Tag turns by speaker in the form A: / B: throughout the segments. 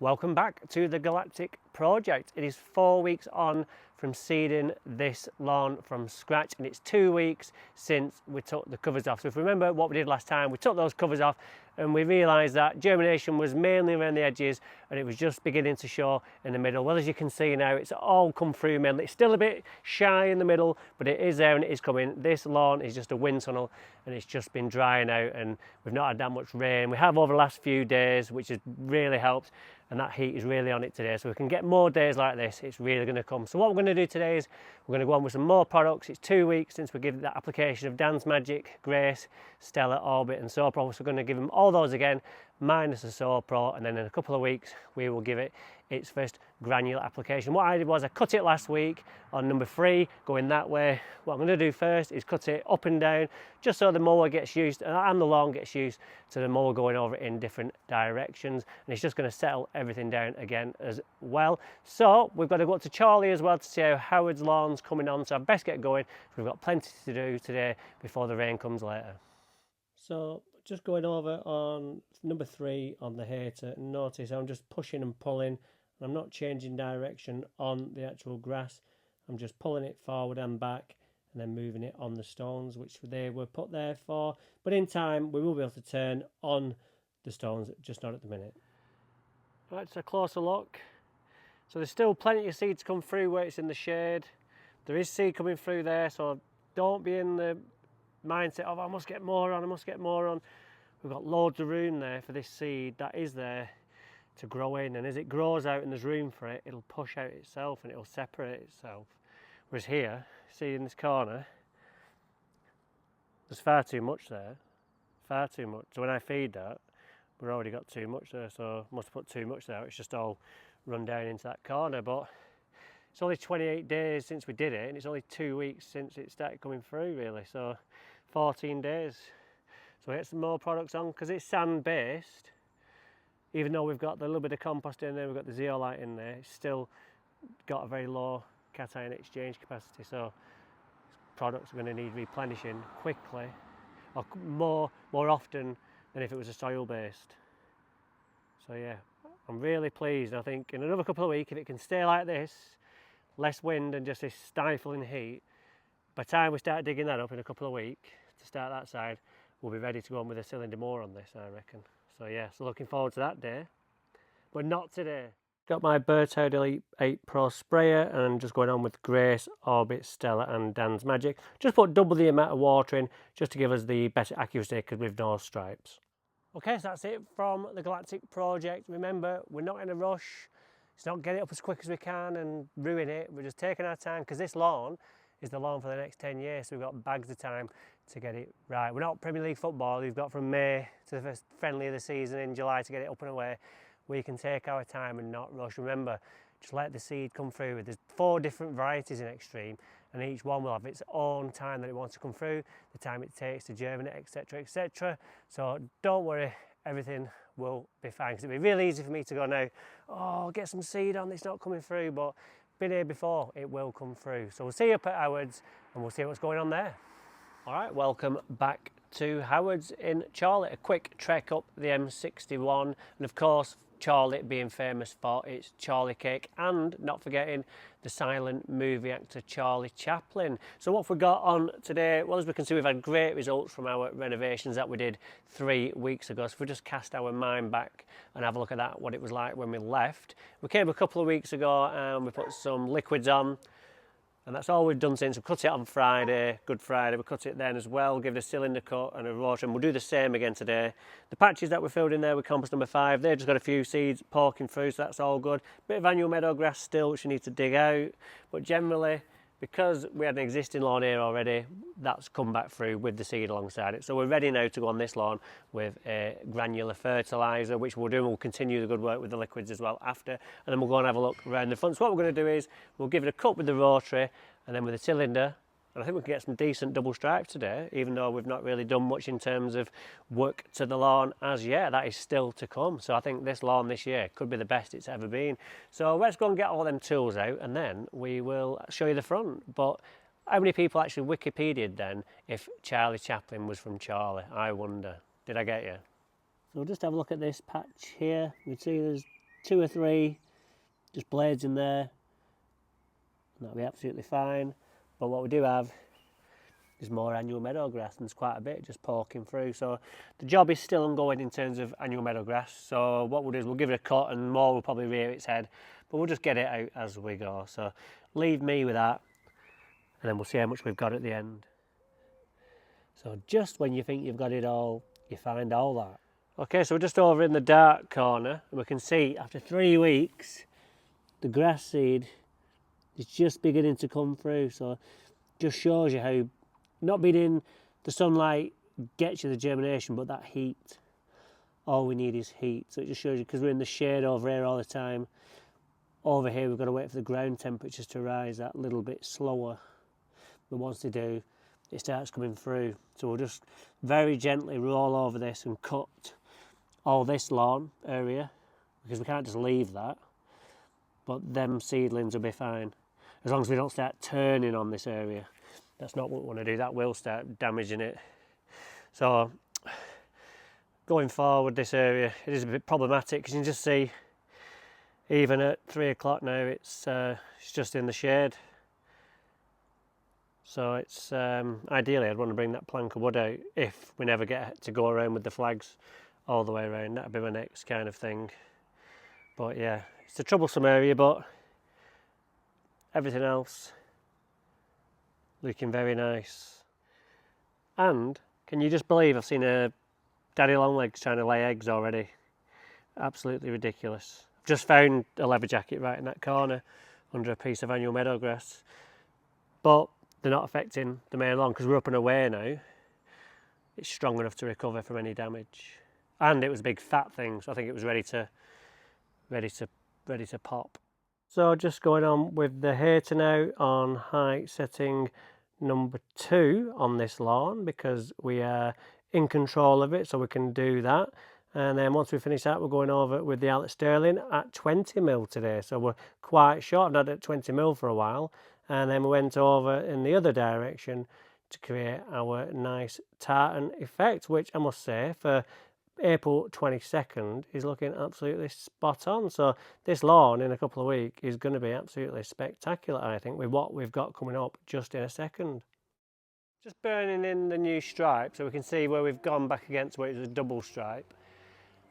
A: Welcome back to the Galactic project. It is 4 weeks on from seeding this lawn from scratch, and it's 2 weeks since we took the covers off. So if you remember what we did last time, we took those covers off and we realised that germination was mainly around the edges and it was just beginning to show in the middle. Well, as you can see now, it's all come through middle. It's still a bit shy in the middle, but it is there and it is coming. This lawn is just a wind tunnel and it's just been drying out, and we've not had that much rain. We have over the last few days, which has really helped, and that heat is really on it today, so we can get more days like this. It's really going to come. So what we're going to do today is we're going to go on with some more products. It's 2 weeks since we gave that application of Dan's Magic, Grace, Stella, Orbit and Sopro, so we're going to give them all those again minus the Sopro, and then in a couple of weeks we will give it its first granular application. What I did was I cut it last week on number 3 going that way. What I'm going to do first is cut it up and down just so the mower gets used and the lawn gets used to the mower going over in different directions, and it's just going to settle everything down again as well. So we've got to go up to Charlie as well to see how Howard's lawn's coming on, so I best get going. We've got plenty to do today before the rain comes later. So just going over on number 3 on the hay to notice I'm just pushing and pulling. I'm not changing direction on the actual grass. I'm just pulling it forward and back and then moving it on the stones, which they were put there for. But in time we will be able to turn on the stones, just not at the minute. Right, so a closer look. So there's still plenty of seed to come through where it's in the shade. There is seed coming through there, so don't be in the mindset of I must get more on, I must get more on. We've got loads of room there for this seed that is there to grow in, and as it grows out and there's room for it, it'll push out itself and it'll separate itself. Whereas here, see in this corner, there's far too much there, far too much. So when I feed that, we've already got too much there, so I must put too much there. It's just all run down into that corner. But it's only 28 days since we did it, and it's only 2 weeks since it started coming through really, so 14 days. So we get some more products on, because it's sand based. Even though we've got the little bit of compost in there, we've got the zeolite in there, it's still got a very low cation exchange capacity, so products are going to need replenishing quickly, or more often than if it was a soil based. So yeah, I'm really pleased. I think in another couple of weeks, if it can stay like this, less wind and just this stifling heat, by the time we start digging that up in a couple of weeks to start that side, we'll be ready to go on with a cylinder mower on this, I reckon. So yeah, so looking forward to that day, but not today. Got my Fertiliser Elite 8 Pro sprayer and just going on with Grace, Orbit, Stella and Dan's Magic. Just put double the amount of water in just to give us the better accuracy because we've no stripes. Okay, so that's it from the Galactic project. Remember, we're not in a rush. It's not get it up as quick as we can and ruin it. We're just taking our time, because this lawn is the lawn for the next 10 years, so we've got bags of time to get it right. We're not Premier League football. We've got from May to the first friendly of the season in July to get it up and away. We can take our time and not rush. Remember, just let the seed come through. There's 4 different varieties in Extreme, and each one will have its own time that it wants to come through, the time it takes to germinate, etc, etc. So don't worry, everything will be fine, because it'd be really easy for me to go now, oh, get some seed on, it's not coming through, but been here before, it will come through. So we'll see you up at Howard's and we'll see what's going on there. All right, welcome back to Howard's in Charlie. A quick trek up the M61, and of course Charlie being famous for its Charlie cake, and not forgetting the silent movie actor Charlie Chaplin. So what we've got on today, well, as we can see, we've had great results from our renovations that we did 3 weeks ago. So if we just cast our mind back and have a look at that, what it was like when we left. We came a couple of weeks ago and we put some liquids on, and that's all we've done since. We cut it on Friday, Good Friday, we cut it then as well, give it a cylinder cut and a rotary, and we'll do the same again today. The patches that we filled in there with compost number 5, they've just got a few seeds poking through, so that's all good. Bit of annual meadow grass still, which you need to dig out, but generally, because we had an existing lawn here already, that's come back through with the seed alongside it. So we're ready now to go on this lawn with a granular fertiliser, which we'll do, and we'll continue the good work with the liquids as well after, and then we'll go and have a look around the front. So what we're going to do is we'll give it a cut with the rotary and then with the cylinder, and I think we can get some decent double stripes today, even though we've not really done much in terms of work to the lawn as yet. That is still to come. So I think this lawn this year could be the best it's ever been. So let's go and get all them tools out, and then we will show you the front. But how many people actually Wikipedia'd then if Charlie Chaplin was from Charlie? I wonder. Did I get you? So we'll just have a look at this patch here. You can see there's 2 or 3 just blades in there, and that'll be absolutely fine. But what we do have is more annual meadow grass, and there's quite a bit just poking through. So the job is still ongoing in terms of annual meadow grass. So what we'll do is we'll give it a cut, and more will probably rear its head, but we'll just get it out as we go. So leave me with that, and then we'll see how much we've got at the end. So just when you think you've got it all, you find all that. Okay, so we're just over in the dark corner, and we can see after 3 weeks the grass seed is just beginning to come through. So just shows you how not being in the sunlight gets you the germination, but that heat, all we need is heat. So it just shows you, because we're in the shade over here all the time, over here we've got to wait for the ground temperatures to rise that little bit slower, but once they do, it starts coming through. So we'll just very gently roll over this and cut all this lawn area, because we can't just leave that, but them seedlings will be fine as long as we don't start turning on this area. That's not what we want to do, that will start damaging it. So going forward, this area, it is a bit problematic, because you can just see even at 3 o'clock now it's just in the shade. So it's ideally I'd want to bring that plank of wood out if we never get to go around with the flags all the way around. That'd be my next kind of thing. But yeah, it's a troublesome area, but everything else looking very nice. And can you just believe I've seen a daddy longlegs trying to lay eggs already? Absolutely ridiculous. I've just found a leather jacket right in that corner under a piece of annual meadow grass, but they're not affecting the main lawn because we're up and away now. It's strong enough to recover from any damage, and it was a big fat thing, so I think it was ready to pop. So just going on with the hater now on height setting number 2 on this lawn, because we are in control of it, so we can do that. And then once we finish that, we're going over with the outlet sterling at 20mm today, so we're quite short, not at 20mm for a while. And then we went over in the other direction to create our nice tartan effect, which I must say for April 22nd is looking absolutely spot on. So this lawn in a couple of weeks is going to be absolutely spectacular, I think, with what we've got coming up just in a second. Just burning in the new stripe so we can see where we've gone back against where it was a double stripe.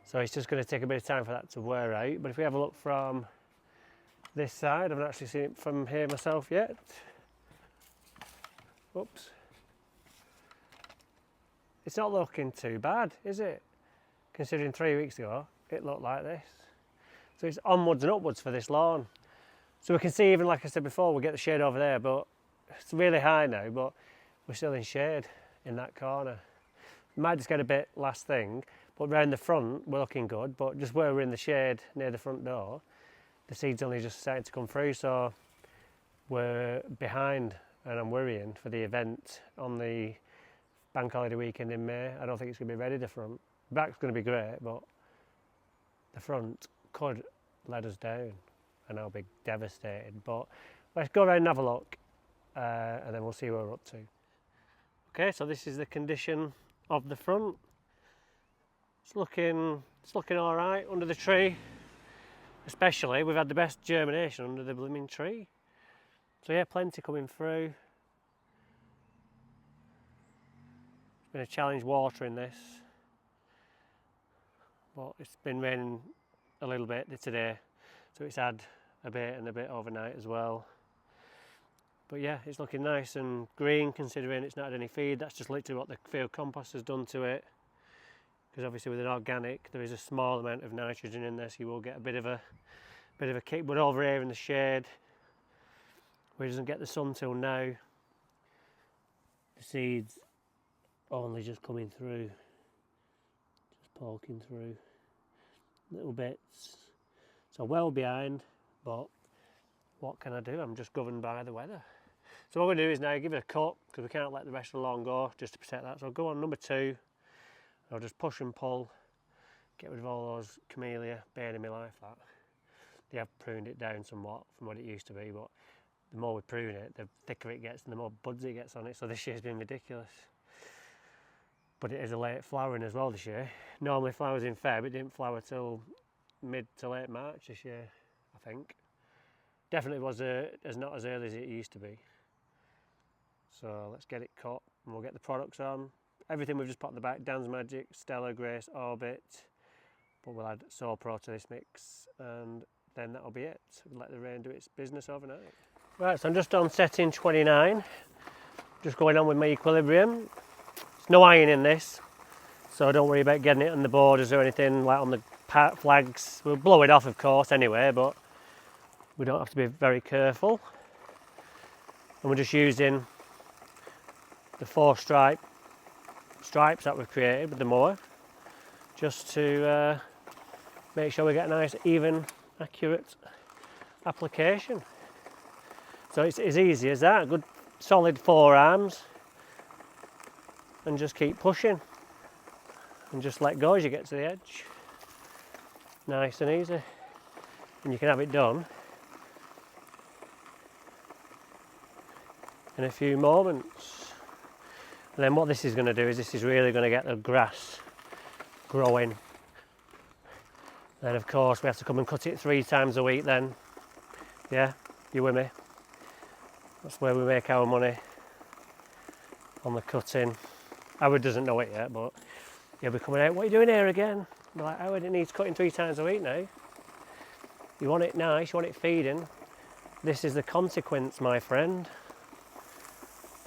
A: So it's just going to take a bit of time for that to wear out. But if we have a look from this side, I haven't actually seen it from here myself yet. Oops. It's not looking too bad, is it? Considering 3 weeks ago it looked like this. So it's onwards and upwards for this lawn. So we can see, even like I said before, we get the shade over there, but it's really high now, but we're still in shade in that corner. We might just get a bit last thing, but round the front we're looking good, but just where we're in the shade near the front door, the seed's only just starting to come through, so we're behind, and I'm worrying for the event on the bank holiday weekend in May. I don't think it's going to be ready, the front. The back's going to be great, but the front could let us down, and I'll be devastated. But let's go around and have a look, and then we'll see where we're up to. Okay, so this is the condition of the front. It's looking all right under the tree. Especially, we've had the best germination under the blooming tree. So yeah, plenty coming through. It's been a challenge watering this, but it's been raining a little bit today, so it's had a bit and a bit overnight as well. But yeah, it's looking nice and green considering it's not had any feed. That's just literally what the field compost has done to it. Because obviously with an organic there is a small amount of nitrogen in there, so you will get a bit of a kick. But over here in the shade, where it doesn't get the sun till now, the seeds only just coming through, just poking through little bits. So well behind, but what can I do? I'm just governed by the weather. So what we're going to do is now give it a cut, because we can't let the rest of the lawn go, just to protect that. So I'll go on number 2. I'll just push and pull, get rid of all those camellia, bane in my life that. They have pruned it down somewhat from what it used to be, but the more we prune it, the thicker it gets and the more buds it gets on it, so this year's been ridiculous. But it is a late flowering as well this year. Normally flowers in Feb, it didn't flower till mid to late March this year, I think. Definitely was not as early as it used to be. So let's get it cut and we'll get the products on. Everything we've just put on the back, Dan's Magic, Stella, Grace, Orbit, but we'll add SoPro to this mix and then that'll be it. We'll let the rain do its business overnight. Right, so I'm just on setting 29, just going on with my equilibrium. There's no iron in this, so don't worry about getting it on the borders or anything like on the flags. We'll blow it off of course anyway, but we don't have to be very careful. And we're just using the 4 stripes that we've created with the mower, just to make sure we get a nice, even, accurate application. So it's as easy as that. Good solid 4 arms, and just keep pushing, and just let go as you get to the edge. Nice and easy, and you can have it done in a few moments. And then what this is going to do is this is really going to get the grass growing. Then of course we have to come and cut it 3 times a week then. Yeah, you with me? That's where we make our money, on the cutting. Howard doesn't know it yet, but he'll be coming out, what are you doing here again? I'm like, Howard, it needs cutting 3 times a week now. You want it nice, you want it feeding. This is the consequence, my friend.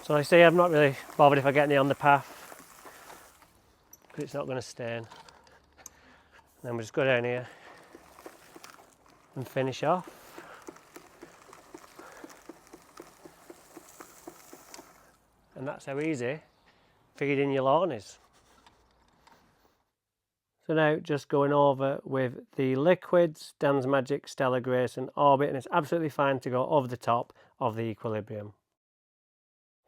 A: So I say I'm not really bothered if I get any on the path, because it's not going to stain. And then we just go down here and finish off. And that's how easy feeding your lawn is. So now just going over with the liquids, Dan's Magic, Stella, Grace and Orbit, and it's absolutely fine to go over the top of the equilibrium.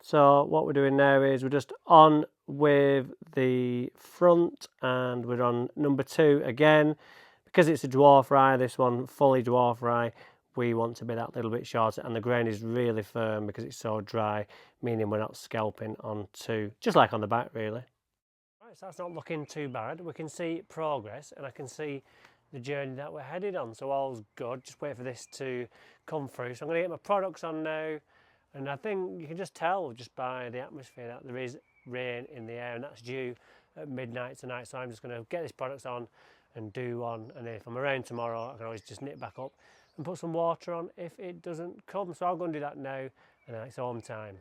A: So what we're doing now is we're just on with the front, and we're on number 2 again. Because it's a dwarf rye, this one fully dwarf rye, we want to be that little bit shorter, and the grain is really firm because it's so dry, meaning we're not scalping on 2, just like on the back really. Right, so that's not looking too bad. We can see progress, and I can see the journey that we're headed on, so all's good. Just wait for this to come through. So I'm going to get my products on now. And I think you can just tell just by the atmosphere that there is rain in the air, and that's due at midnight tonight. So I'm just going to get these products on and do one, and then if I'm around tomorrow I can always just nip back up and put some water on if it doesn't come. So I'll go and do that now, and then it's home time.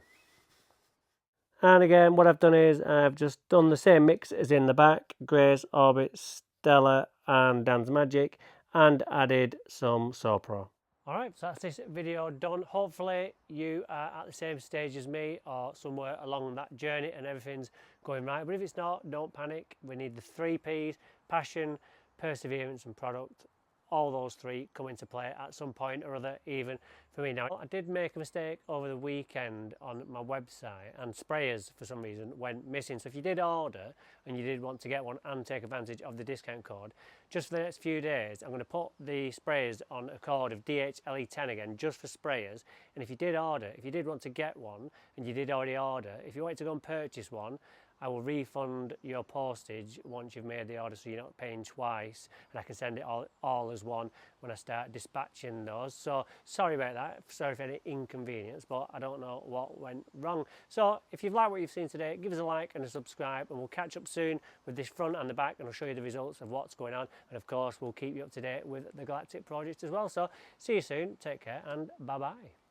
A: And again, what I've done is I've just done the same mix as in the back, Grace, Orbit, Stella and Dan's Magic, and added some SoPro. Alright, so that's this video done. Hopefully you are at the same stage as me or somewhere along that journey and everything's going right. But if it's not, don't panic. We need the 3 Ps, passion, perseverance and product. All those 3 come into play at some point or other, even for me. Now, I did make a mistake over the weekend on my website, and sprayers for some reason went missing. So if you did order and you did want to get one and take advantage of the discount code, just for the next few days I'm going to put the sprayers on a code of DHLE10 again, just for sprayers. And if you did order, if you did want to get one and you did already order, if you wanted to go and purchase one, I will refund your postage once you've made the order, so you're not paying twice, and I can send it all as one when I start dispatching those. So sorry about that, sorry for any inconvenience, but I don't know what went wrong. So if you've liked what you've seen today, give us a like and a subscribe, and we'll catch up soon with this front and the back, and I'll show you the results of what's going on, and of course we'll keep you up to date with the Galactic project as well. So see you soon, take care, and bye bye.